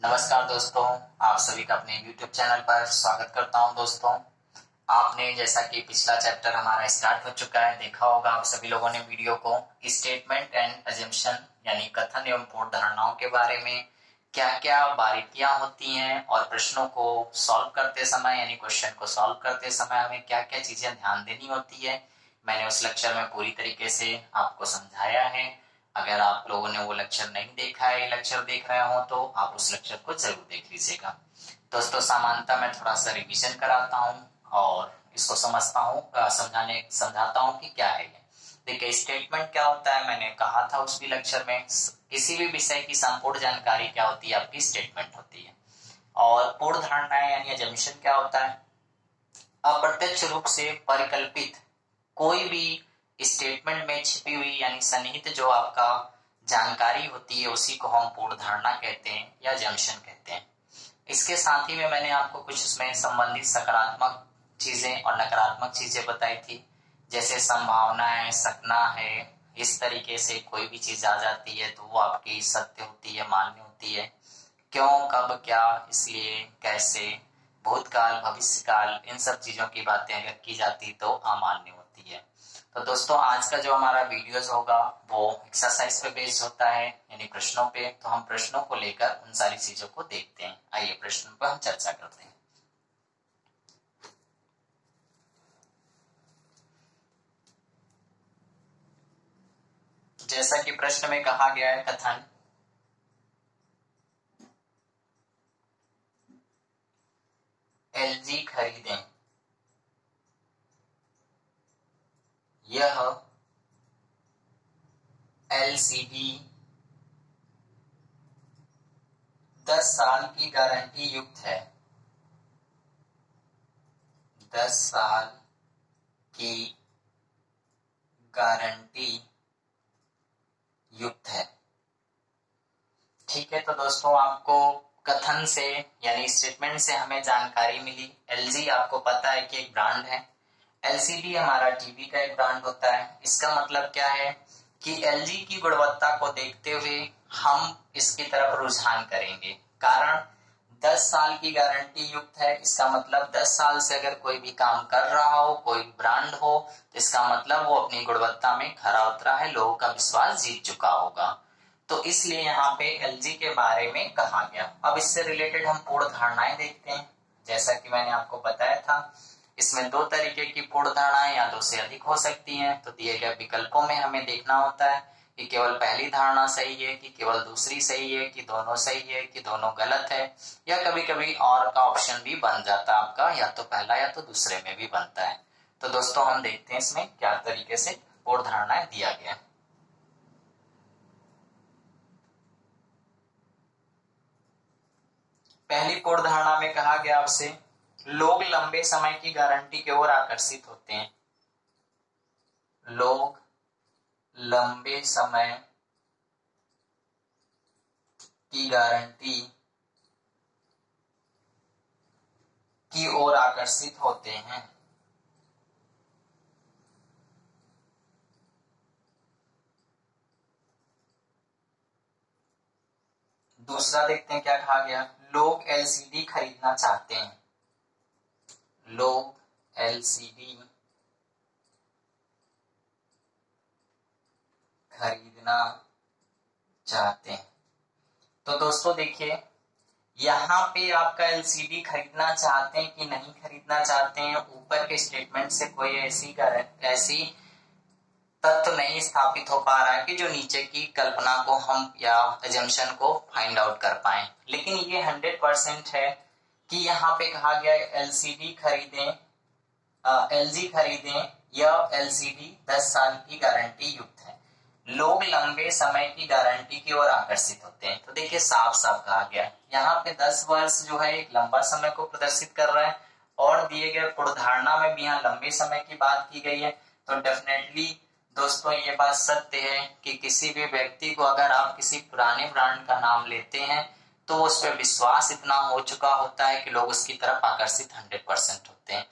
नमस्कार दोस्तों, आप सभी का अपने YouTube चैनल पर स्वागत करता हूं। दोस्तों, आपने जैसा कि पिछला चैप्टर हमारा स्टार्ट हो चुका है, देखा होगा आप सभी लोगों ने वीडियो को। स्टेटमेंट एंड अजम्पशन यानी कथन एवं पूर्ण धारणाओं के बारे में क्या क्या बारीकियां होती हैं और प्रश्नों को सॉल्व करते समय यानी क्वेश्चन को सॉल्व करते समय हमें क्या क्या चीजें ध्यान देनी होती है, मैंने उस लेक्चर में पूरी तरीके से आपको समझाया है। अगर आप लोगों ने वो लेक्चर नहीं देखा है, लेक्चर देख रहे हो तो आप उस लेक्चर को जरूर देख लीजिएगा। दोस्तों, सामान्यतः मैं थोड़ा सा रिवीजन कराता हूँ और इसको समझाता हूँ कि क्या है ये। देखिए, स्टेटमेंट क्या होता है, मैंने कहा था उस भी लेक्चर में, किसी भी विषय की संपूर्ण जानकारी क्या होती है, आपकी स्टेटमेंट होती है। और पूर्ण धारणाएं यानी अजम्पशन क्या होता है, अप्रत्यक्ष रूप से परिकल्पित कोई भी स्टेटमेंट में छिपी हुई यानी सन्निहित जो आपका जानकारी होती है उसी को हम पूर्ण धारणा कहते हैं या जंक्शन कहते हैं। इसके साथ ही में मैंने आपको कुछ इसमें संबंधित सकारात्मक चीजें और नकारात्मक चीजें बताई थी, जैसे संभावना है, सकना है। इस तरीके से कोई भी चीज आ जाती है तो वो आपकी सत्य होती है, मान्य होती है। क्यों, कब, क्या, इसलिए, कैसे, भूतकाल, भविष्यकाल, इन सब चीजों की बातें अगर की जाती तो अमान्य होती है। तो दोस्तों, आज का जो हमारा वीडियोस होगा वो एक्सरसाइज पे बेस्ड होता है यानी प्रश्नों पे। तो हम प्रश्नों को लेकर उन सारी चीजों को देखते हैं। आइए प्रश्नों पर हम चर्चा करते हैं। जैसा कि प्रश्न में कहा गया है, कथन एलजी खरीदें, यह एलसीडी 10 साल की गारंटी युक्त है। 10 साल की गारंटी युक्त है। ठीक है, तो दोस्तों आपको कथन से यानी स्टेटमेंट से हमें जानकारी मिली। एलजी आपको पता है कि एक ब्रांड है। एलसीडी हमारा टीवी का एक ब्रांड होता है। इसका मतलब क्या है कि एलजी की गुणवत्ता को देखते हुए हम इसकी तरफ रुझान करेंगे। कारण 10 साल की गारंटी युक्त है, इसका मतलब 10 साल से अगर कोई भी काम कर रहा हो, कोई ब्रांड हो, तो इसका मतलब वो अपनी गुणवत्ता में खरा उतरा है, लोगों का विश्वास जीत चुका होगा। तो इसलिए यहाँ पे एलजी के बारे में कहा गया। अब इससे रिलेटेड हम पूर्ण धारणाएं देखते हैं। जैसा कि मैंने आपको बताया था, इसमें दो तरीके की पूर्ण धारणाएं या दो से अधिक हो सकती हैं। तो दिए गए विकल्पों में हमें देखना होता है कि केवल पहली धारणा सही है, कि केवल दूसरी सही है, कि दोनों सही है, कि दोनों गलत है, या कभी कभी और का ऑप्शन भी बन जाता है आपका, या तो पहला या तो दूसरे में भी बनता है। तो दोस्तों हम देखते हैं इसमें क्या तरीके से पूर्ण धारणाएं दिया गया। पहली पूर्ण धारणा में कहा गया आपसे, लोग लंबे समय की गारंटी की ओर आकर्षित होते हैं। लोग लंबे समय की गारंटी की ओर आकर्षित होते हैं। दूसरा देखते हैं क्या कहा गया, लोग एलसीडी खरीदना चाहते हैं। लोग एलसीडी खरीदना चाहते हैं। तो दोस्तों देखिए, यहाँ पे आपका एलसीडी खरीदना चाहते हैं कि नहीं खरीदना चाहते हैं, ऊपर के स्टेटमेंट से कोई ऐसी तथ्य नहीं स्थापित हो पा रहा है कि जो नीचे की कल्पना को हम या अजम्पशन को फाइंड आउट कर पाए। लेकिन ये 100% है कि यहाँ पे कहा गया एलसीडी खरीदें, एलजी खरीदें, यह एलसीडी 10 साल की गारंटी युक्त है। लोग लंबे समय की गारंटी की ओर आकर्षित होते हैं। तो देखिए, साफ साफ कहा गया यहाँ पे 10 वर्ष जो है एक लंबा समय को प्रदर्शित कर रहा है, और दिए गए पूर्वधारणा में भी यहाँ लंबे समय की बात की गई है। तो डेफिनेटली दोस्तों ये बात सत्य है कि किसी भी व्यक्ति को अगर आप किसी पुराने ब्रांड का नाम लेते हैं तो उस पर विश्वास इतना हो चुका होता है कि लोग उसकी तरफ आकर्षित 100% होते हैं।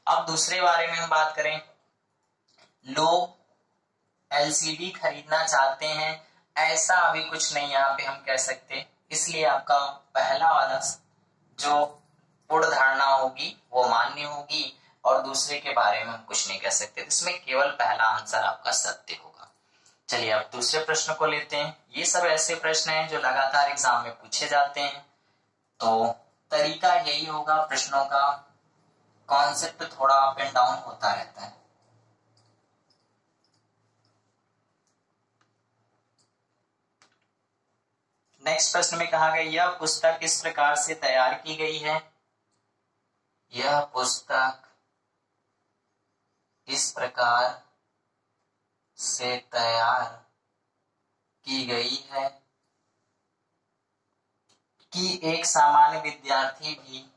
अब दूसरे बारे में हम बात करें, लोग एलसीडी खरीदना चाहते हैं, ऐसा अभी कुछ नहीं यहाँ पे हम कह सकते। इसलिए आपका पहला वाला जो पूर्ण धारणा होगी वो मान्य होगी और दूसरे के बारे में हम कुछ नहीं कह सकते। इसमें केवल पहला आंसर आपका सत्य होगा। चलिए अब दूसरे प्रश्न को लेते हैं। ये सब ऐसे प्रश्न हैं जो लगातार एग्जाम में पूछे जाते हैं, तो तरीका यही होगा, प्रश्नों का कॉन्सेप्ट थोड़ा अप एंड डाउन होता रहता है। नेक्स्ट प्रश्न में कहा गया यह पुस्तक किस प्रकार से तैयार की गई है। यह पुस्तक इस प्रकार से तैयार की गई है कि एक सामान्य विद्यार्थी भी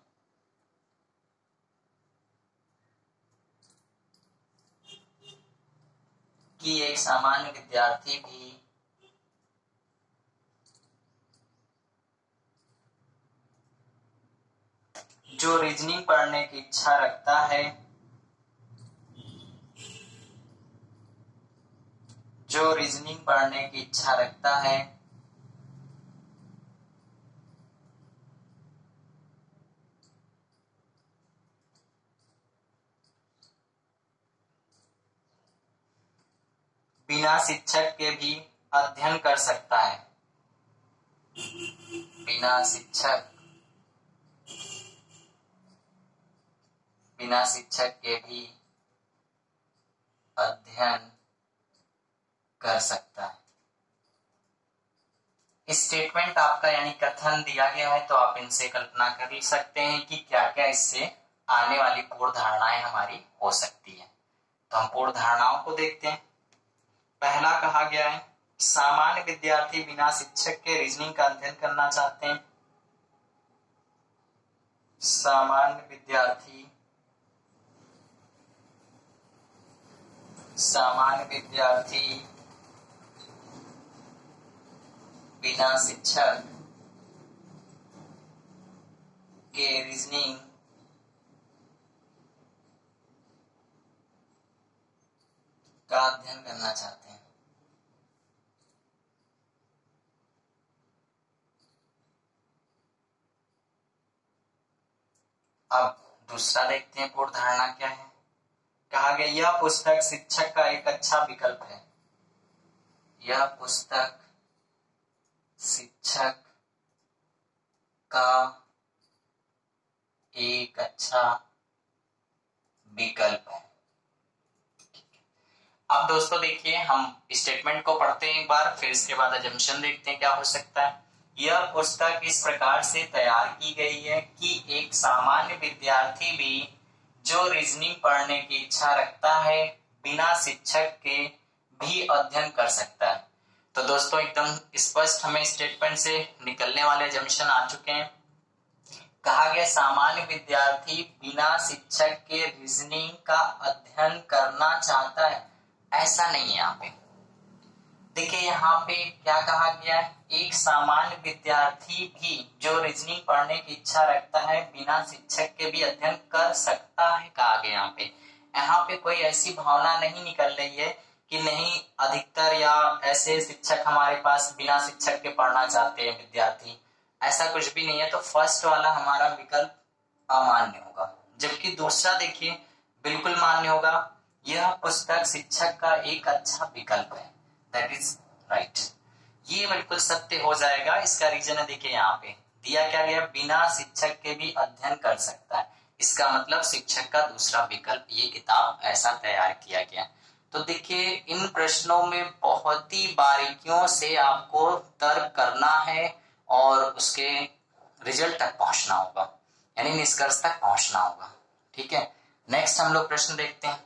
जो रीजनिंग पढ़ने की इच्छा रखता है, बिना शिक्षक के भी अध्ययन कर सकता है। बिना शिक्षक के भी अध्ययन कर सकता है। स्टेटमेंट आपका यानी कथन दिया गया है, तो आप इनसे कल्पना कर सकते हैं कि क्या क्या इससे आने वाली पूर्ण धारणाएं हमारी हो सकती है। तो हम पूर्ण धारणाओं को देखते हैं। पहला कहा गया है सामान्य विद्यार्थी बिना शिक्षक के रीजनिंग का अध्ययन करना चाहते हैं। सामान्य विद्यार्थी बिना शिक्षक के रीजनिंग का अध्ययन करना चाहते हैं। अब दूसरा देखते हैं पूर्ण धारणा क्या है। कहा गया यह पुस्तक शिक्षक का एक अच्छा विकल्प है। यह पुस्तक शिक्षक का एक अच्छा विकल्प है। अब दोस्तों देखिए, हम स्टेटमेंट को पढ़ते हैं एक बार, फिर इसके बाद अजम्पशन देखते हैं क्या हो सकता है। यह पुस्तक इस प्रकार से तैयार की गई है कि एक सामान्य विद्यार्थी भी जो रीजनिंग पढ़ने की इच्छा रखता है बिना शिक्षक के भी अध्ययन कर सकता है। तो दोस्तों एकदम स्पष्ट हमें स्टेटमेंट से निकलने वाले अजम्पशन आ चुके हैं। कहा गया सामान्य विद्यार्थी बिना शिक्षक के रीजनिंग का अध्ययन करना चाहता है, ऐसा नहीं है। यहाँ पे देखिए, यहाँ पे क्या कहा गया है, एक सामान्य विद्यार्थी भी जो रीजनिंग पढ़ने की इच्छा रखता है बिना शिक्षक के भी अध्ययन कर सकता है। कहा गया यहाँ पे कोई ऐसी भावना नहीं निकल रही है कि नहीं अधिकतर या ऐसे शिक्षक हमारे पास बिना शिक्षक के पढ़ना चाहते हैं विद्यार्थी, ऐसा कुछ भी नहीं है। तो फर्स्ट वाला हमारा विकल्प अमान्य होगा, जबकि दूसरा देखिए बिल्कुल मान्य होगा। यह पुस्तक शिक्षक का एक अच्छा विकल्प है, दैट इज राइट। ये बिल्कुल सत्य हो जाएगा। इसका रीजन है, देखिए यहाँ पे दिया क्या गया, बिना शिक्षक के भी अध्ययन कर सकता है। इसका मतलब शिक्षक का दूसरा विकल्प, ये किताब ऐसा तैयार किया गया। तो देखिए इन प्रश्नों में बहुत ही बारीकियों से आपको तर्क करना है और उसके रिजल्ट तक पहुंचना होगा, यानी निष्कर्ष तक पहुंचना होगा। ठीक है, नेक्स्ट हम लोग प्रश्न देखते हैं।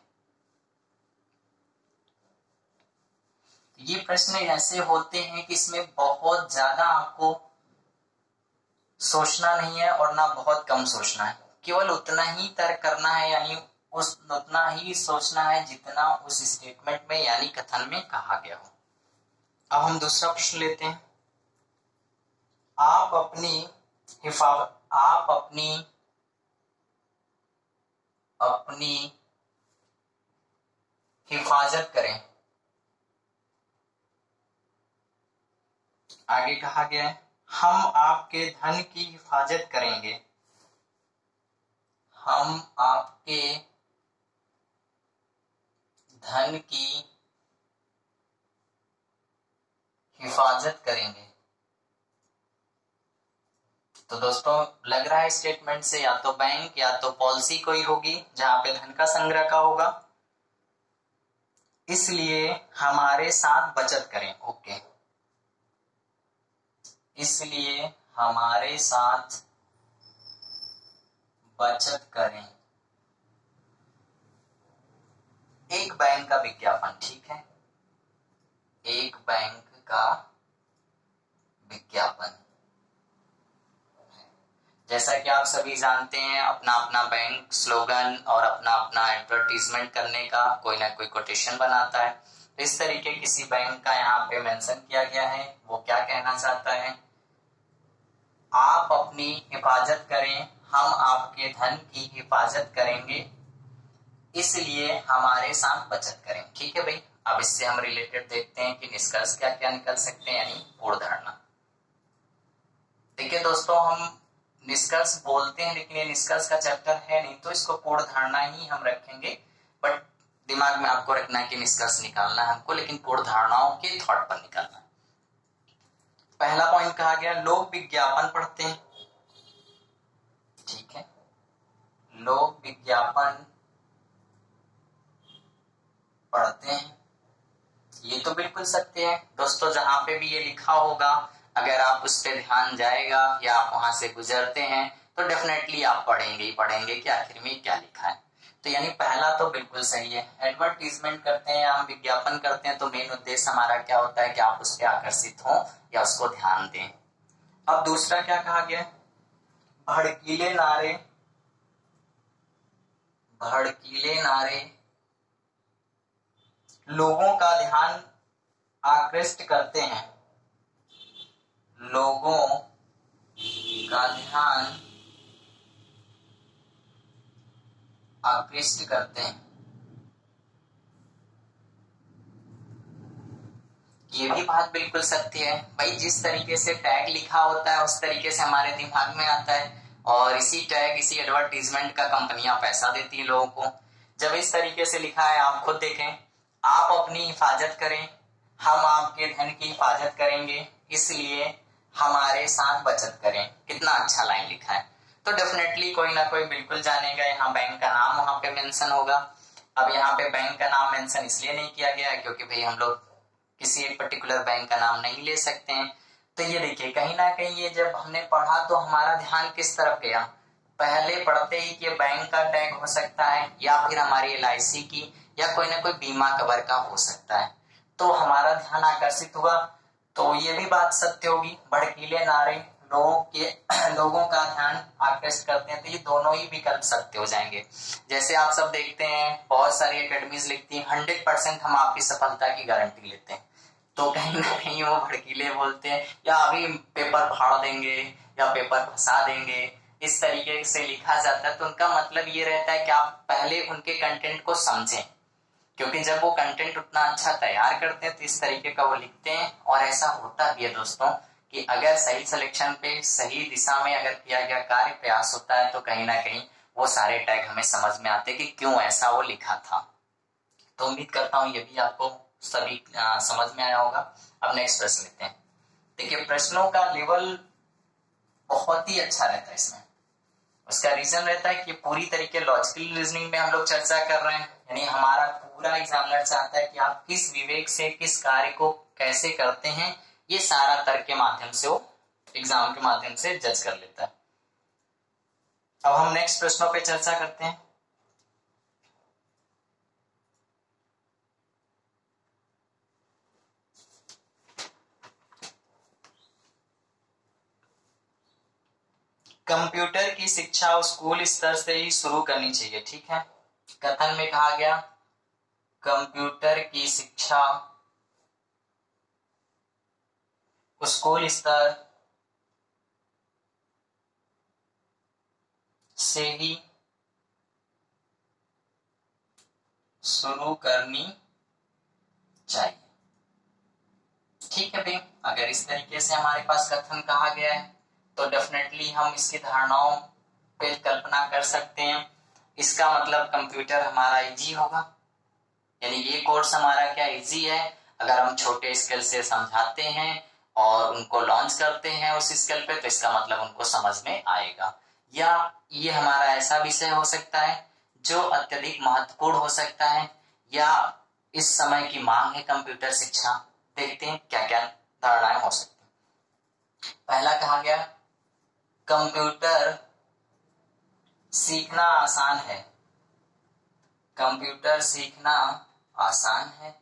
ये प्रश्न ऐसे होते हैं कि इसमें बहुत ज्यादा आपको सोचना नहीं है और ना बहुत कम सोचना है, केवल उतना ही तर्क करना है, यानी उतना ही सोचना है जितना उस स्टेटमेंट में यानी कथन में कहा गया हो। अब हम दूसरा प्रश्न लेते हैं। आप अपनी हिफाजत करें। आगे कहा गया है हम आपके धन की हिफाजत करेंगे। हम आपके धन की हिफाजत करेंगे। तो दोस्तों लग रहा है स्टेटमेंट से या तो बैंक या तो पॉलिसी कोई होगी जहां पे धन का संग्रह का होगा। इसलिए हमारे साथ बचत करें। ओके, इसलिए हमारे साथ बचत करें। एक बैंक का विज्ञापन, ठीक है, एक बैंक का विज्ञापन। जैसा कि आप सभी जानते हैं अपना अपना बैंक स्लोगन और अपना अपना एडवर्टीजमेंट करने का कोई ना कोई कोटेशन बनाता है। तो इस तरीके किसी बैंक का यहाँ पे मेंशन किया गया है। वो क्या कहना चाहता है, आप अपनी हिफाजत करें, हम आपके धन की हिफाजत करेंगे, इसलिए हमारे साथ बचत करें। ठीक है भाई, अब इससे हम रिलेटेड देखते हैं कि निष्कर्ष क्या क्या निकल सकते हैं, यानी पूर्ण धारणा। देखिए दोस्तों, हम निष्कर्ष बोलते हैं लेकिन ये निष्कर्ष का चैप्टर है नहीं, तो इसको पूर्ण धारणा ही हम रखेंगे। बट दिमाग में आपको रखना है कि निष्कर्ष निकालना है हमको, लेकिन पूर्ण धारणाओं के थॉट पर निकालना है। पहला पॉइंट कहा गया, लोग विज्ञापन पढ़ते हैं। ठीक है, लोग विज्ञापन पढ़ते हैं, ये तो बिल्कुल सत्य है दोस्तों। जहां पे भी ये लिखा होगा अगर आप उस पर ध्यान जाएगा या आप वहां से गुजरते हैं तो डेफिनेटली आप पढ़ेंगे ही पढ़ेंगे कि आखिर में क्या लिखा है। तो यानी पहला तो बिल्कुल सही है। एडवर्टीजमेंट करते हैं, हम विज्ञापन करते हैं, तो मेन उद्देश्य हमारा क्या होता है कि आप उस पर आकर्षित हो या उसको ध्यान दें। अब दूसरा क्या कहा गया, भड़कीले नारे, भड़कीले नारे लोगों का ध्यान आकृष्ट करते हैं, लोगों का ध्यान आकृष्ट करते हैं। ये भी बात बिल्कुल सत्य है भाई, जिस तरीके से टैग लिखा होता है उस तरीके से हमारे दिमाग में आता है, और इसी टैग इसी एडवर्टीजमेंट का कंपनियां पैसा देती है लोगों को। जब इस तरीके से लिखा है, आप खुद देखें, आप अपनी हिफाजत करें, हम आपके धन की हिफाजत करेंगे, इसलिए हमारे साथ बचत करें। कितना अच्छा लाइन लिखा है। तो डेफिनेटली कोई ना कोई बिल्कुल जानेगा, यहाँ बैंक का नाम वहां पे मेंशन होगा। अब यहाँ पे बैंक का नाम मेंशन इसलिए नहीं किया गया है क्योंकि भाई हम लोग किसी एक पर्टिकुलर बैंक का नाम नहीं ले सकते हैं। तो ये देखिए, कहीं ना कहीं ये जब हमने पढ़ा तो हमारा ध्यान किस तरफ गया, पहले पढ़ते ही कि बैंक का टैग हो सकता है या फिर हमारी LIC की या कोई ना कोई बीमा कवर का हो सकता है, तो हमारा ध्यान आकर्षित हुआ। तो ये भी बात सत्य होगी, भड़कीले नारे लोगों का ध्यान आकर्षित करते हैं, तो ये दोनों ही विकल्प सत्य हो जाएंगे। जैसे आप सब देखते हैं बहुत सारी एकेडमीज लिखती हैं 100% हम आपकी सफलता की गारंटी लेते हैं, तो कहीं ना कहीं वो भड़कीले बोलते हैं या अभी पेपर फाड़ देंगे या पेपर फंसा देंगे, इस तरीके से लिखा जाता है। तो उनका मतलब ये रहता है कि आप पहले उनके कंटेंट को समझें, क्योंकि जब वो कंटेंट उतना अच्छा तैयार करते हैं तो इस तरीके का वो लिखते हैं। और ऐसा होता भी है दोस्तों कि अगर सही सिलेक्शन पे सही दिशा में अगर किया गया कार्य प्रयास होता है तो कहीं ना कहीं वो सारे टैग हमें समझ में आते हैं कि क्यों ऐसा वो लिखा था। तो उम्मीद करता हूँ ये भी आपको सभी समझ में आया होगा। अब नेक्स्ट प्रश्न लेते हैं। देखिए, प्रश्नों का लेवल बहुत ही अच्छा रहता है इसमें। उसका रीजन रहता है कि पूरी तरीके लॉजिकल रीजनिंग में हम लोग चर्चा कर रहे हैं, यानी हमारा पूरा एग्जामिनर चाहता है कि आप किस विवेक से किस कार्य को कैसे करते हैं, ये सारा तर्क के माध्यम से वो एग्जाम के माध्यम से जज कर लेता है। अब हम नेक्स्ट प्रश्नों पे चर्चा करते हैं। कंप्यूटर की शिक्षा स्कूल स्तर से ही शुरू करनी चाहिए। ठीक है, कथन में कहा गया कंप्यूटर की शिक्षा स्कूल स्तर से ही शुरू करनी चाहिए। ठीक है भाई, अगर इस तरीके से हमारे पास कथन कहा गया है तो डेफिनेटली हम इसकी धारणाओं पे कल्पना कर सकते हैं। इसका मतलब कंप्यूटर हमारा इजी होगा, यानी ये कोर्स हमारा क्या इजी है। अगर हम छोटे स्केल से समझाते हैं और उनको लॉन्च करते हैं उस स्केल पे, तो इसका मतलब उनको समझ में आएगा। या ये हमारा ऐसा विषय हो सकता है जो अत्यधिक महत्वपूर्ण हो सकता है, या इस समय की मांग है कंप्यूटर शिक्षा। देखते हैं क्या क्या धारणाएं हो सकती हैं। पहला कहा गया कंप्यूटर सीखना आसान है। कंप्यूटर सीखना आसान है,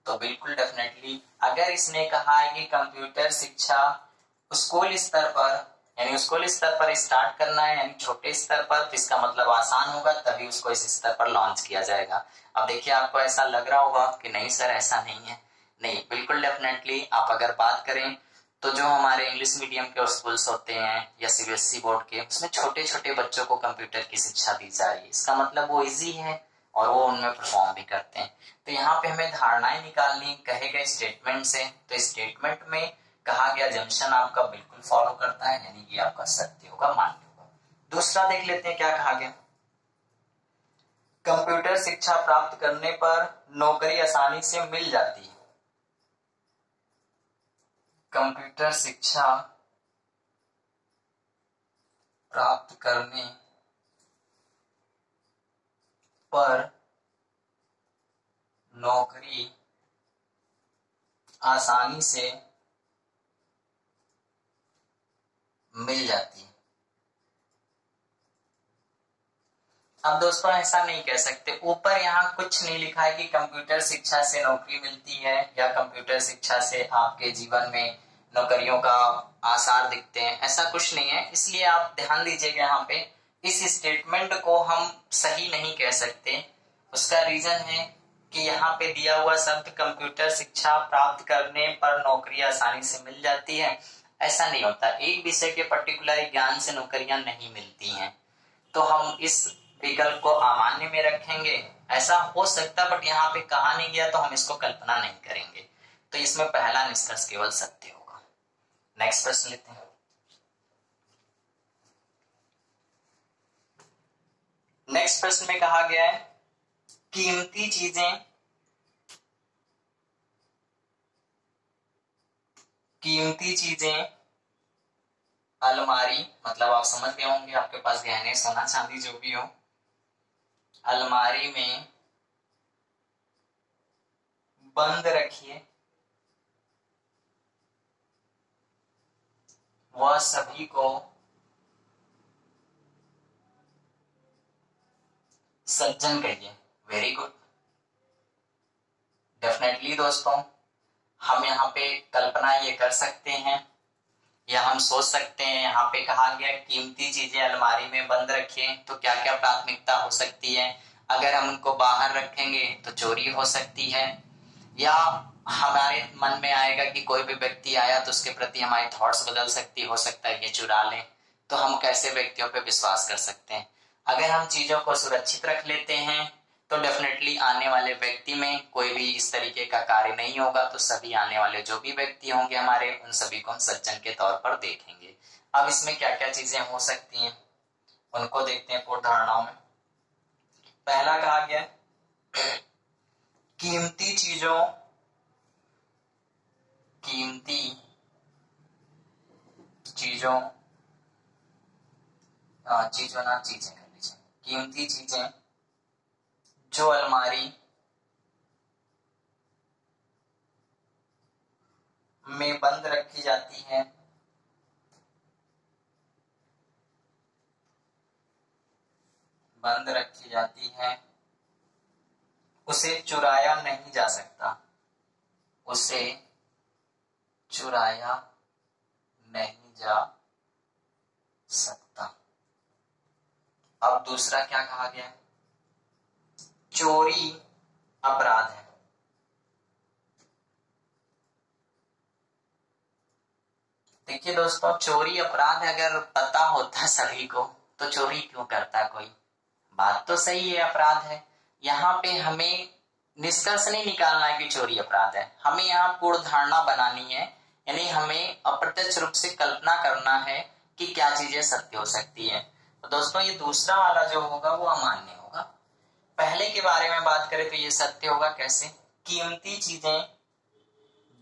तो बिल्कुल डेफिनेटली अगर इसने कहा है कि कंप्यूटर शिक्षा स्कूल स्तर पर, यानी स्कूल स्तर पर स्टार्ट करना है, यानी छोटे स्तर पर, तो इसका मतलब आसान होगा, तभी उसको इस स्तर पर लॉन्च किया जाएगा। अब देखिए, आपको ऐसा लग रहा होगा कि नहीं सर ऐसा नहीं है। नहीं, बिल्कुल डेफिनेटली आप अगर बात करें तो जो हमारे इंग्लिश मीडियम के स्कूल्स होते हैं या सीबीएसई बोर्ड के, उसमें छोटे छोटे बच्चों को कंप्यूटर की शिक्षा दी जा रही है। इसका मतलब वो इजी है और वो उनमें परफॉर्म भी करते हैं। तो यहाँ पे हमें धारणाएं निकालनी कहे गए स्टेटमेंट से, तो स्टेटमेंट में कहा गया जंक्शन आपका बिल्कुल फॉलो करता है, यानी ये आपका सत्य होगा, मान्य होगा। दूसरा देख लेते हैं क्या कहा गया। कंप्यूटर शिक्षा प्राप्त करने पर नौकरी आसानी से मिल जाती है। कंप्यूटर शिक्षा प्राप्त करने पर नौकरी आसानी से मिल जाती है। अब दोस्तों ऐसा नहीं कह सकते, ऊपर यहाँ कुछ नहीं लिखा है कि कंप्यूटर शिक्षा से नौकरी मिलती है या कंप्यूटर शिक्षा से आपके जीवन में नौकरियों का आसार दिखते हैं, ऐसा कुछ नहीं है। इसलिए आप ध्यान दीजिएगा, यहाँ पे इस स्टेटमेंट को हम सही नहीं कह सकते। उसका रीजन है कि यहाँ पे दिया हुआ शब्द कंप्यूटर शिक्षा प्राप्त करने पर नौकरी आसानी से मिल जाती है, ऐसा नहीं होता। एक विषय के पर्टिकुलर ज्ञान से नौकरियां नहीं मिलती हैं, तो हम इस विकल्प को अमान्य में रखेंगे। ऐसा हो सकता, बट यहाँ पे कहा नहीं गया तो हम इसको कल्पना नहीं करेंगे। तो इसमें पहला निष्कर्ष केवल सत्य होगा। नेक्स्ट प्रश्न लेते हैं। नेक्स्ट प्रश्न में कहा गया है कीमती चीजें अलमारी, मतलब आप समझ गए होंगे, आपके पास गहने सोना चांदी जो भी हो, अलमारी में बंद रखिए, वह सभी को सज्जन कहिए। Very good. डेफिनेटली दोस्तों, हम यहाँ पे कल्पना ये कर सकते हैं या हम सोच सकते हैं, यहाँ पे कहा गया कीमती चीजें अलमारी में बंद रखें, तो क्या क्या प्राथमिकता हो सकती है। अगर हम उनको बाहर रखेंगे तो चोरी हो सकती है, या हमारे मन में आएगा कि कोई भी व्यक्ति आया तो उसके प्रति हमारी थॉट्स बदल सकती, हो सकता है ये चुरा लें, तो हम कैसे व्यक्तियों पे विश्वास कर सकते हैं। अगर हम चीजों को सुरक्षित रख लेते हैं तो डेफिनेटली आने वाले व्यक्ति में कोई भी इस तरीके का कार्य नहीं होगा, तो सभी आने वाले जो भी व्यक्ति होंगे हमारे, उन सभी को हम सज्जन के तौर पर देखेंगे। अब इसमें क्या क्या चीजें हो सकती हैं उनको देखते हैं पूर्व धारणाओं में। पहला कहा गया कीमती चीजों कर लीजिए। कीमती चीजें जो अलमारी में बंद रखी जाती है, उसे चुराया नहीं जा सकता। अब दूसरा क्या कहा गया, चोरी अपराध है। देखिए दोस्तों, चोरी अपराध अगर पता होता सभी को तो चोरी क्यों करता कोई। बात तो सही है, अपराध है। यहाँ पे हमें निष्कर्ष नहीं निकालना है कि चोरी अपराध है, हमें यहाँ पूर्ण धारणा बनानी है, यानी हमें अप्रत्यक्ष रूप से कल्पना करना है कि क्या चीजें सत्य हो सकती है। तो दोस्तों ये दूसरा वाला जो होगा वो अमान्य होगा। पहले के बारे में बात करें तो ये सत्य होगा। कैसे? कीमती चीजें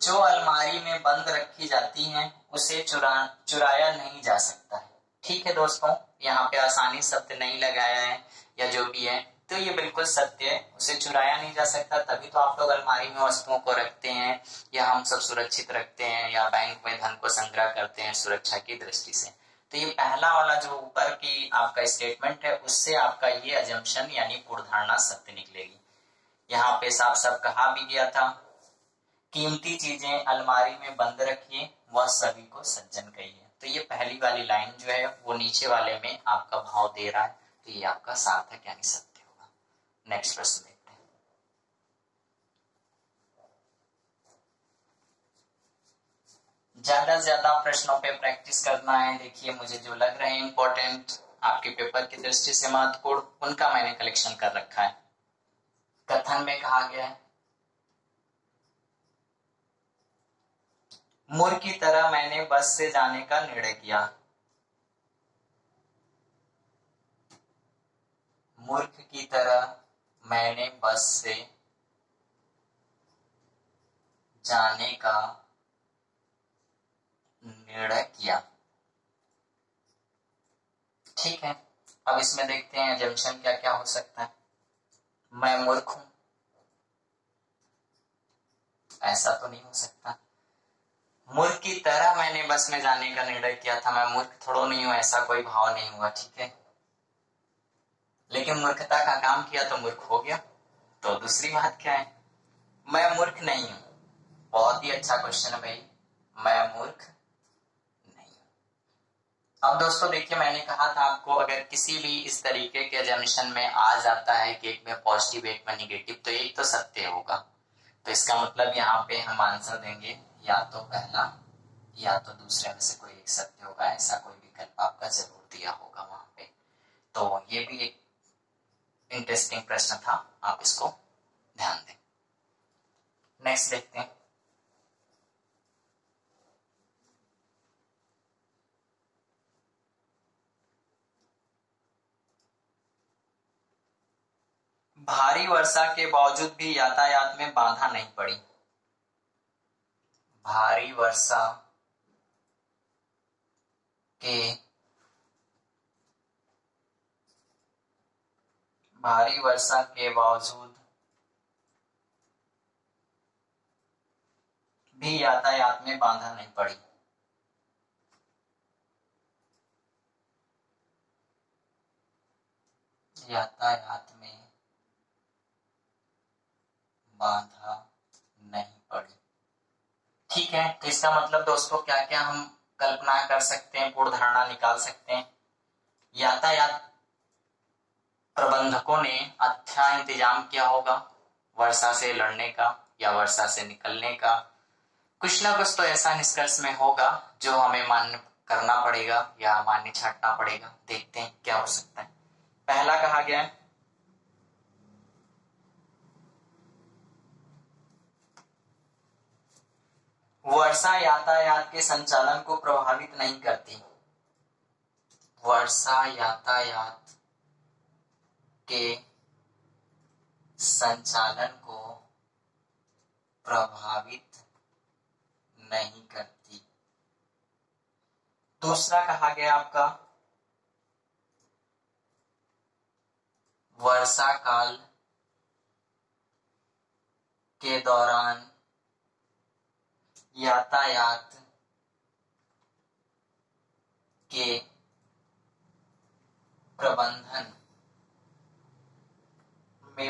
जो अलमारी में बंद रखी जाती हैं उसे चुराया नहीं जा सकता है। ठीक है दोस्तों, यहाँ पे आसानी शब्द नहीं लगाया है या जो भी है, तो ये बिल्कुल सत्य है, उसे चुराया नहीं जा सकता। तभी तो आप लोग अलमारी में वस्तुओं को रखते हैं, या हम सब सुरक्षित रखते हैं, या बैंक में धन को संग्रह करते हैं सुरक्षा की दृष्टि से। तो ये पहला वाला जो ऊपर की आपका स्टेटमेंट है, उससे आपका ये अजम्पशन यानी पूर्वधारणा सत्य निकलेगी। यहाँ पे साफ साफ कहा भी गया था, कीमती चीजें अलमारी में बंद रखिए, वह सभी को सज्जन कहिए। तो ये पहली वाली लाइन जो है वो नीचे वाले में आपका भाव दे रहा है, तो ये आपका सार्थक यानी सत्य होगा। नेक्स्ट प्रश्न देखते हैं। ज्यादा से ज्यादा प्रश्नों पे प्रैक्टिस करना है। देखिए मुझे जो लग रहे हैं इंपॉर्टेंट, आपके पेपर की दृष्टि से महत्वपूर्ण, उनका मैंने कलेक्शन कर रखा है। कथन में कहा गया है, मूर्ख की तरह मैंने बस से जाने का निर्णय किया। मूर्ख की तरह मैंने बस से जाने का निर्णय किया। ठीक है, अब इसमें देखते हैं अजम्पशन क्या क्या हो सकता है। मैं मूर्ख हूं, ऐसा तो नहीं हो सकता। मूर्ख की तरह मैंने बस में जाने का निर्णय किया था, मैं मूर्ख थोड़ा नहीं हूं, ऐसा कोई भाव नहीं हुआ। ठीक है, लेकिन मूर्खता का काम किया तो मूर्ख हो गया। तो दूसरी बात क्या है, मैं मूर्ख नहीं हूं। बहुत ही अच्छा क्वेश्चन है भाई, मैं मूर्ख नहीं हूं। अब दोस्तों देखिए, मैंने कहा था आपको, अगर किसी भी इस तरीके के अजम्पशन में आ जाता है कि एक में पॉजिटिव एक में निगेटिव, तो एक तो सत्य होगा। तो इसका मतलब यहाँ पे हम आंसर देंगे या तो पहला या तो दूसरे में से कोई एक सत्य होगा। ऐसा कोई विकल्प आपका जरूर दिया होगा वहां पे। तो ये भी एक इंटरेस्टिंग प्रश्न था, आप इसको ध्यान दें। नेक्स्ट देखते हैं। भारी वर्षा के बावजूद भी यातायात में बाधा नहीं पड़ी। भारी वर्षा के बावजूद भी यातायात में बाधा नहीं पड़ी। यातायात में बाधा नहीं पड़ी। ठीक है, तो इसका मतलब दोस्तों क्या क्या हम कल्पना कर सकते हैं, पूर्ण धारणा निकाल सकते हैं। यातायात प्रबंधकों ने अच्छा इंतजाम किया होगा वर्षा से लड़ने का या वर्षा से निकलने का। कुछ ना कुछ तो ऐसा निष्कर्ष में होगा जो हमें मान्य करना पड़ेगा या मान्य छांटना पड़ेगा। देखते हैं क्या हो सकता है। पहला कहा गया है, वर्षा यातायात के संचालन को प्रभावित नहीं करती। वर्षा यातायात के संचालन को प्रभावित नहीं करती। दूसरा कहा गया आपका, वर्षा काल के दौरान यातायात के प्रबंधन में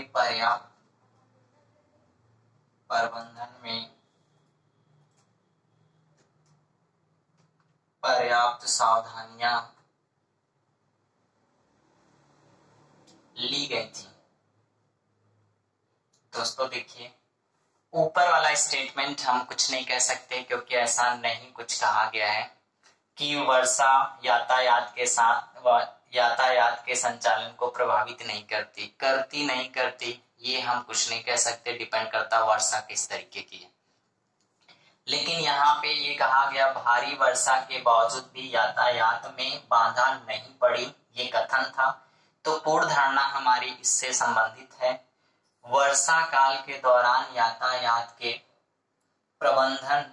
पर्याप्त सावधानियां ली गई थी। दोस्तों देखिए, ऊपर वाला स्टेटमेंट हम कुछ नहीं कह सकते क्योंकि ऐसा नहीं कुछ कहा गया है कि वर्षा यातायात के संचालन को प्रभावित नहीं करती। करती नहीं करती ये हम कुछ नहीं कह सकते, डिपेंड करता वर्षा किस तरीके की है। लेकिन यहाँ पे ये कहा गया भारी वर्षा के बावजूद भी यातायात में बाधा नहीं पड़ी, ये कथन था। तो पूर्ण धारणा हमारी इससे संबंधित है। वर्षा काल के दौरान यातायात के प्रबंधन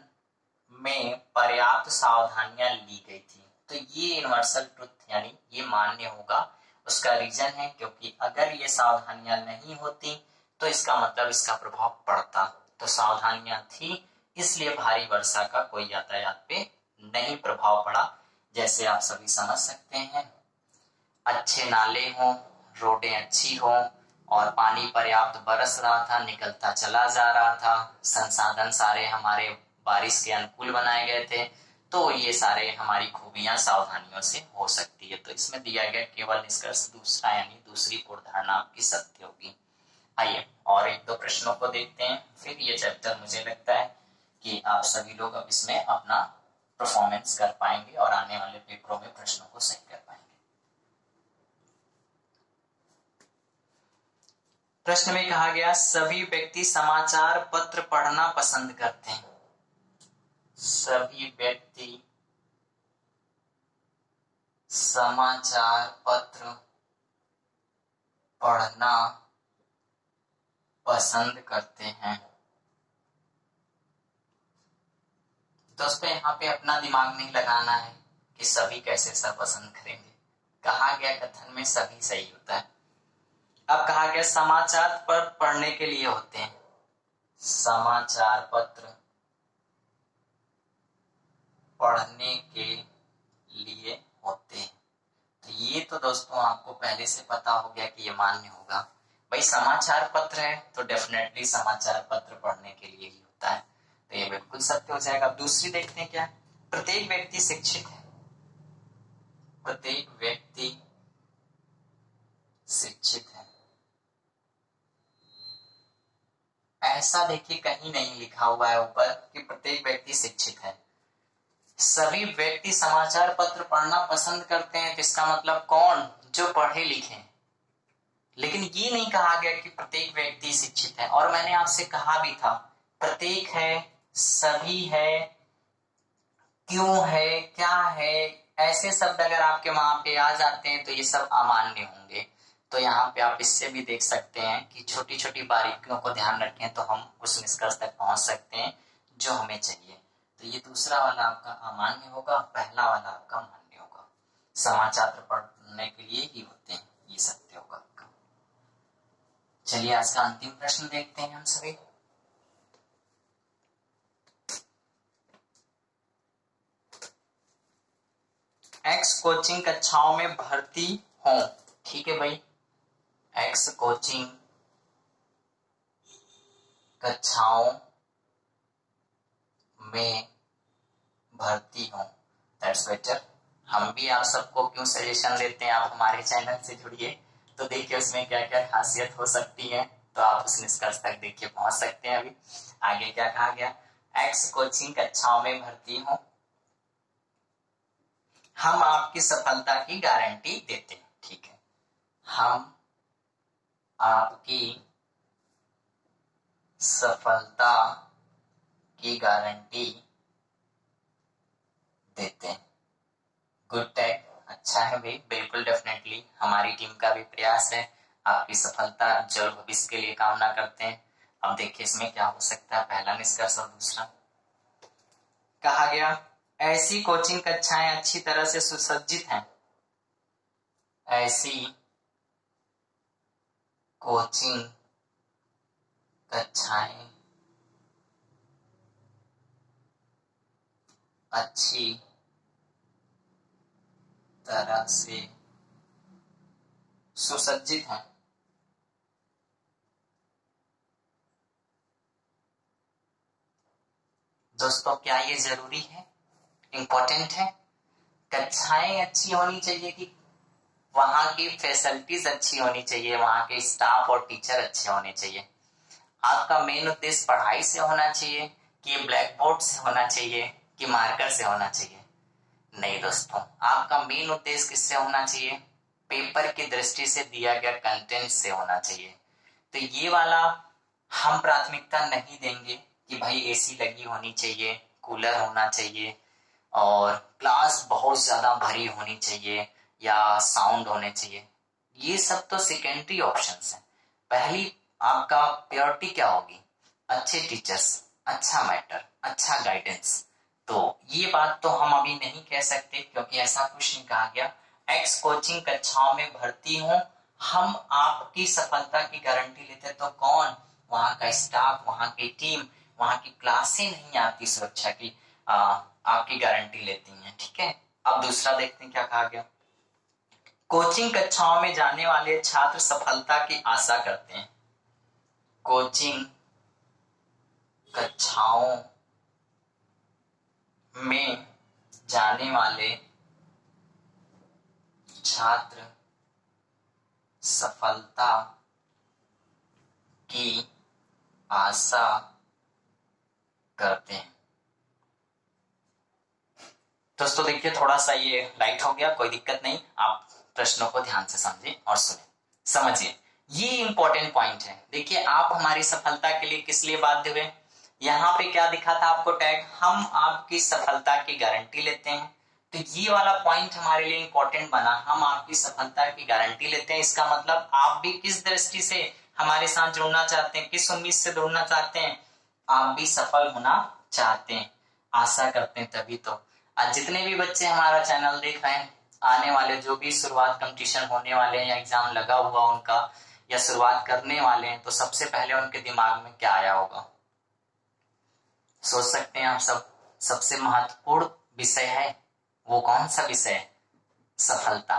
में पर्याप्त सावधानियां ली गई थी। तो ये यूनिवर्सल ट्रुथ यानी ये मान्य होगा। उसका रीजन है क्योंकि अगर ये सावधानियां नहीं होती तो इसका मतलब इसका प्रभाव पड़ता। तो सावधानियां थी, इसलिए भारी वर्षा का कोई यातायात पे नहीं प्रभाव पड़ा। जैसे आप सभी समझ सकते हैं, अच्छे नाले हों, रोडें अच्छी हों और पानी पर्याप्त बरस रहा था, निकलता चला जा रहा था, संसाधन सारे हमारे बारिश के अनुकूल बनाए गए थे, तो ये सारे हमारी खूबियां सावधानियों से हो सकती है। तो इसमें दिया गया केवल निष्कर्ष दूसरा यानी दूसरी पूर्ण धारणा आपकी सत्य होगी। आइए और एक दो प्रश्नों को देखते हैं, फिर ये चैप्टर मुझे लगता है कि आप सभी लोग अब इसमें अपना परफॉर्मेंस कर पाएंगे और आने वाले पेपरों में प्रश्नों को सही कर पाएंगे। प्रश्न में कहा गया सभी व्यक्ति समाचार पत्र पढ़ना पसंद करते हैं। सभी व्यक्ति समाचार पत्र पढ़ना पसंद करते हैं। दोस्तों यहाँ पे अपना दिमाग नहीं लगाना है कि सभी कैसे सब पसंद करेंगे। कहा गया कथन में सभी सही होता है। अब कहा गया समाचार पत्र पढ़ने के लिए होते हैं। समाचार पत्र पढ़ने के लिए होते हैं। तो ये तो दोस्तों आपको पहले से पता हो गया कि ये मान्य होगा। भाई समाचार पत्र है तो डेफिनेटली समाचार पत्र पढ़ने के लिए ही होता है, तो ये बिल्कुल सत्य हो जाएगा। अब दूसरी देखते हैं क्या, प्रत्येक व्यक्ति शिक्षित है। प्रत्येक व्यक्ति शिक्षित है, ऐसा देखिए कहीं नहीं लिखा हुआ है ऊपर कि प्रत्येक व्यक्ति शिक्षित है। सभी व्यक्ति समाचार पत्र पढ़ना पसंद करते हैं, तो इसका मतलब कौन, जो पढ़े लिखे। लेकिन ये नहीं कहा गया कि प्रत्येक व्यक्ति शिक्षित है। और मैंने आपसे कहा भी था प्रत्येक है, सभी है, क्यों है, क्या है, ऐसे शब्द अगर आपके वहां पे आ जाते हैं तो ये सब अमान्य होंगे। तो यहाँ पे आप इससे भी देख सकते हैं कि छोटी छोटी बारीकियों को ध्यान रखें तो हम उस निष्कर्ष तक पहुंच सकते हैं जो हमें चाहिए। तो ये दूसरा वाला आपका अमान्य होगा, पहला वाला आपका मान्य होगा। समाचार पढ़ने के लिए ही होते हैं, ये सत्य होगा आपका। चलिए आज का अंतिम प्रश्न देखते हैं हम सभी। एक्स कोचिंग कक्षाओं में भर्ती हो। ठीक है भाई, एक्स कोचिंग कक्षाओं में भर्ती हो, दैट्स बेटर। हम भी आप सबको क्यों सजेशन देते हैं, आप हमारे चैनल से जुड़िए तो देखिए उसमें क्या क्या खासियत हो सकती है, तो आप उस निष्कर्ष तक देखिए पहुंच सकते हैं। अभी आगे क्या कहा गया, एक्स कोचिंग कक्षाओं में भर्ती हो, हम आपकी सफलता की गारंटी देते हैं। ठीक है, हम आपकी सफलता की गारंटी देते हैं। गुड टैग, अच्छा है भाई, बिल्कुल डेफिनेटली हमारी टीम का भी प्रयास है, आपकी सफलता जल्द भविष्य के लिए कामना करते हैं। अब देखिए इसमें क्या हो सकता है, पहला निष्कर्ष और दूसरा। कहा गया ऐसी कोचिंग कक्षाएं अच्छी तरह से सुसज्जित हैं। ऐसी कोचिंग कक्षाएं अच्छी तरह से सुसज्जित हैं। दोस्तों क्या ये जरूरी है, इंपॉर्टेंट है? कक्षाएं अच्छी होनी चाहिए कि वहां की फैसिलिटीज अच्छी होनी चाहिए, वहां के स्टाफ और टीचर अच्छे होने चाहिए? आपका मेन उद्देश्य पढ़ाई से होना चाहिए कि ब्लैक बोर्ड से होना चाहिए कि मार्कर से होना चाहिए? नहीं दोस्तों, आपका मेन उद्देश्य किससे होना चाहिए, पेपर की दृष्टि से दिया गया कंटेंट से होना चाहिए। तो ये वाला हम प्राथमिकता नहीं देंगे कि भाई एसी लगी होनी चाहिए, कूलर होना चाहिए और क्लास बहुत ज्यादा भरी होनी चाहिए या साउंड होने चाहिए। ये सब तो सेकेंडरी ऑप्शंस हैं। पहली आपका प्रायोरिटी क्या होगी? अच्छे टीचर्स, अच्छा मैटर, अच्छा गाइडेंस। तो ये बात तो हम अभी नहीं कह सकते क्योंकि ऐसा कुछ नहीं कहा गया। एक्स कोचिंग कक्षाओं में भर्ती हो, हम आपकी सफलता की गारंटी लेते तो कौन? वहां का स्टाफ, वहां की टीम, वहां की क्लासें नहीं आपकी सुरक्षा की आपकी गारंटी लेती हैं। ठीक है, अब दूसरा देखते हैं क्या कहा गया। कोचिंग कक्षाओं में जाने वाले छात्र सफलता की आशा करते हैं। कोचिंग कक्षाओं में जाने वाले छात्र सफलता की आशा करते हैं। दोस्तों देखिए, थोड़ा सा ये लाइट हो गया, कोई दिक्कत नहीं। आप प्रश्नों को ध्यान से समझें और सुने, समझिए। ये इंपॉर्टेंट पॉइंट है। देखिए, आप हमारी सफलता के लिए किस लिए बाध्य हुए? यहाँ पे क्या दिखा था आपको टैग? हम आपकी सफलता की गारंटी लेते हैं। तो ये वाला पॉइंट हमारे लिए इंपॉर्टेंट बना। हम आपकी सफलता की गारंटी लेते हैं, इसका मतलब आप भी किस दृष्टि से हमारे साथ जुड़ना चाहते हैं, किस उम्मीद से जुड़ना चाहते हैं? आप भी सफल होना चाहते हैं, आशा करते हैं, तभी तो। आज जितने भी बच्चे हमारा चैनल देख रहे हैं, आने वाले जो भी शुरुआत कंपटीशन होने वाले हैं या एग्जाम लगा हुआ उनका या शुरुआत करने वाले हैं, तो सबसे पहले उनके दिमाग में क्या आया होगा? सोच सकते हैं आप सब। सबसे महत्वपूर्ण विषय है वो कौन सा विषय है? सफलता।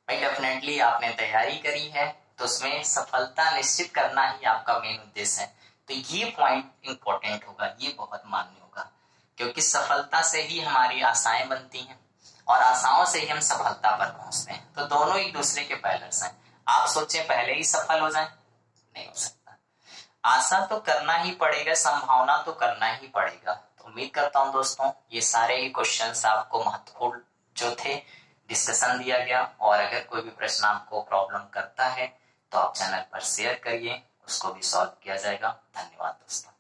भाई डेफिनेटली आपने तैयारी करी है तो उसमें सफलता निश्चित करना ही आपका मेन उद्देश्य है। तो ये पॉइंट इंपॉर्टेंट होगा, ये बहुत मान्य होगा, क्योंकि सफलता से ही हमारी आशाएं बनती हैं और आशाओं से ही हम सफलता पर पहुंचते हैं। तो दोनों एक दूसरे के पैरेलल्स हैं। आप सोचें पहले ही सफल हो जाएं, नहीं हो सकता। आशा तो करना ही पड़ेगा, संभावना तो करना ही पड़ेगा। तो उम्मीद करता हूं दोस्तों ये सारे ही क्वेश्चंस आपको महत्वपूर्ण जो थे डिस्कशन दिया गया। और अगर कोई भी प्रश्न आपको प्रॉब्लम करता है तो आप चैनल पर शेयर करिए, उसको भी सॉल्व किया जाएगा। धन्यवाद दोस्तों।